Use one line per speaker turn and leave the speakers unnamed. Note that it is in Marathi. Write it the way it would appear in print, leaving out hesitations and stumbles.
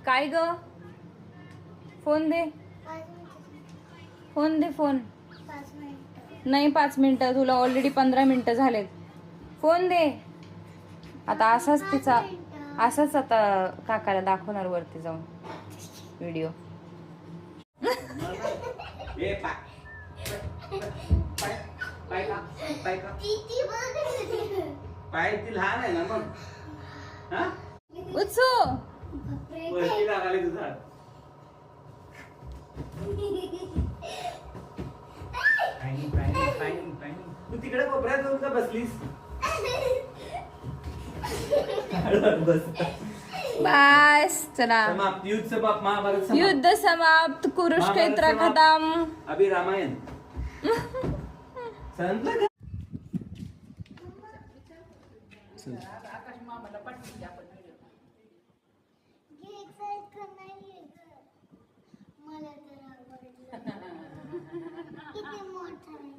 काय ग? फोन दे, फोन दे. फोन नाही 5 मिनिटं, तुला ऑलरेडी 15 मिनिटं झालेत. फोन दे. आता असाच आता काकाला दाखवणार वरती जाऊन व्हिडिओ.
पाय ती लहान आहे ना मग.
उत्सू
वरती लागाले तुझा. तू तिकडे कोपऱ्यात जाऊन का बसलीस?
बस चला,
समाप्त. युद्ध समाप्त. महाभारत समाप्त.
युद्ध समाप्त. कुरुक्षेत्र खतम.
अभी रामायण संपलं का?
मला तर आवडलं. किती मोठा आहे.